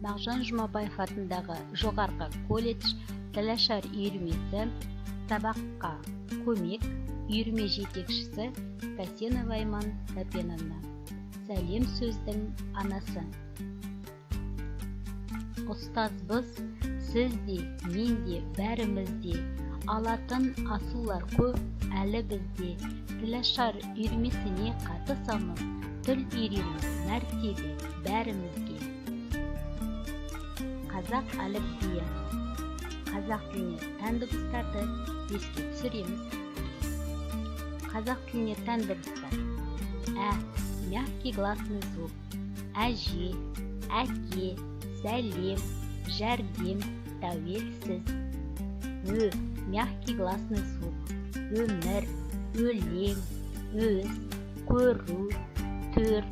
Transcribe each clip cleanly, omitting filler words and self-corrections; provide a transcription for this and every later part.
Мағжан Жұмабаев атындағы жоғарғы колледж тілашар үйірмесі сабаққа көмек үйірме жетекшісі Касенова Айман Капеновна. Сәлем сөздің анасы. Ұстазбыз, сіз де, мен де, бәріміз де. Алатын асулар көп әлі бізде. Тілашар үйірмесіне қатысамыз, тіл үйрену мәртебе бәрімізге. Қазақ әліпбиі. Қазақ тіліне тән дыбыстарды еске түсіреміз. Қазақ тіліне тән дыбыстар. Мягкий гласный звук. Әже, әке, сәлем, жәрдем, тәуелсіз. Мягкий гласный звук. Өмір, өлең, өз, көру, төр,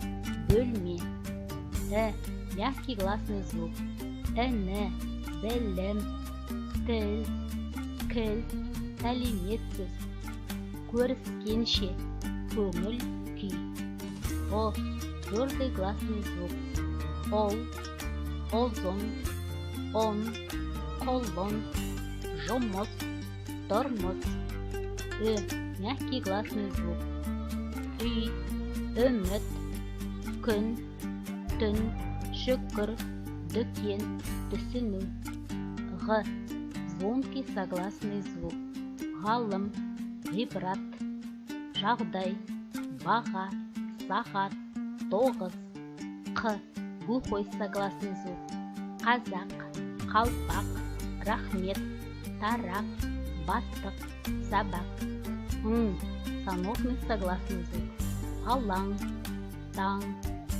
бөлме. Мягкий гласный звук. Іні, білім, тіл, кіл, сәлеметсіз. Көріскенше, көңіл күй. Твердый гласный звук. Ол, озон, он, колон, жұмыс, тұрмыс. Мягкий гласный звук. Үй, үміт, күн, түн, шүкір, дүкен, түсіну. Звонкий согласный звук. Ғалым, ғибрат, жағдай, баға, сағат, тоғыз. Глухой согласный звук. Қазақ, қалпақ, рахмет, тарақ, бастық, сабақ. Сонорный согласный звук. Алаң, таң,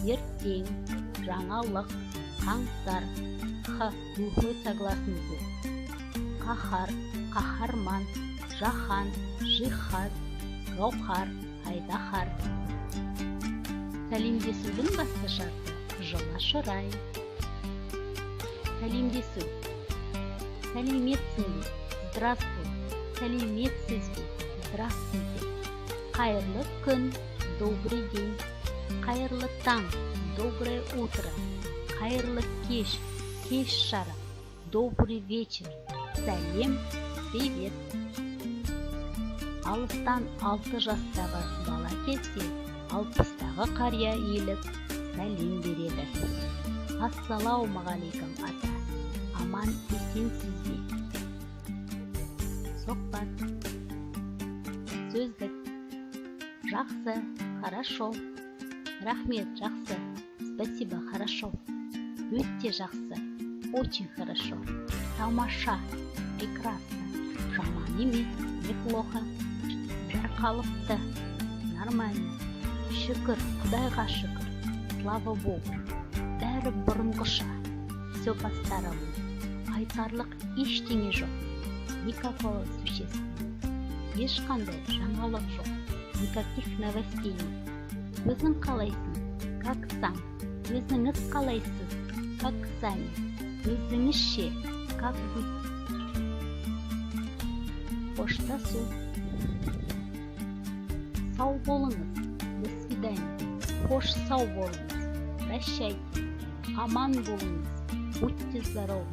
ертең, жаңалық, қаңтар. Глухой согласный звук. Қаһар, қаһарман, жаһан, жиһаз, гауһар, айдаһар. Сәлемдесудің басты шарты жылы шырай. Сәлемдесу. Сәлеметсің бе? Здравствуй. Сәлеметсіз бе? Здравствуйте. Қайырлы күн, добрый день. Қайырлы таң, доброе утро. Қайырлы кеш, кеш жарық, добрый вечер. Сәлем, привет. Алыстан 6 жастағы бала келсе, 60-тағы қария иіліп сәлем береді. Ассалаумағалейкум ата, аман есенсіз бе? Соқпат. Сөздік. Жақсы, хорошо. Рахмет, жақсы. Спасибо, хорошо. Өтте жақсы. Очень хорошо. Тамаша, прекрасно. Жаман емес, неплохо. Бір қалыпты, нормально. Шүкір, Құдайға шүкір. Слава Богу. Бәрі бұрынғыша. Все по-старому. Айтарлық ештеңе жоқ. Никакого существа. Ешқандай жаңалық жоқ. Никаких новостей нет. Өзің қалайсың? Как сам? Өзіңіз қалайсыз? Как сами? Өзіңізше? Как вы? Қоштасу. Сау болыңыз. До свидания. Қош сау болыңыз. Прощайте. Аман болыңыз. Будьте здоровы.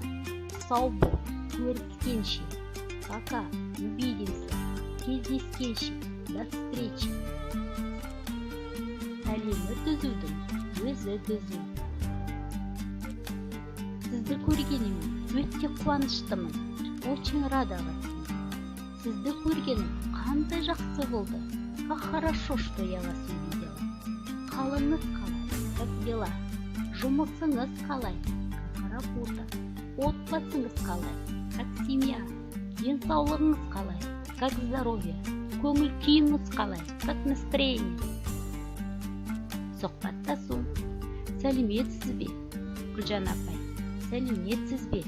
Сау бол. Көріскенше. Пока. Увидимся. Кездескенше. До встречи. Сәлемі түзудің өзі түзу. Сізді көргеніме өте қуаныштымын. Очень рада вас. Сізді көргенім қандай жақсы болды. Как хорошо, что я вас увидела. Қалыңыз қалай? Как дела? Жұмысыңыз қалай? Как работа? Отбасыңыз қалай? Как семья? Денсаулығыңыз қалай? Как здоровье? Көңіл күйіңіз қалай? Как настроение? Сұхбаттасу. Сәлеметсіз бе? Гүлжан апай. Сәлеметсіз бе?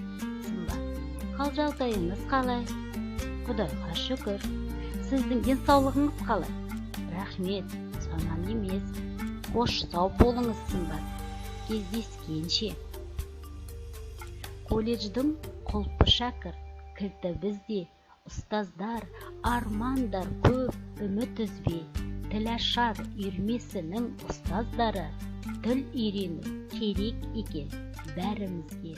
Сымба. Қал жағдайыңыз қалай? Құдайға шүкір. Сіздің денсаулығыңыз қалай? Рахмет, сонан емес. Қош сау болыңыз, Сымбат. Кездескенше. Колледждің құлпы шәкір, кілті бізде. Ұстаздар, армандар көп, үміт үзбе. Тілашар үйірмесінің ұстаздары тіл үйрену керек екен бәрімізге.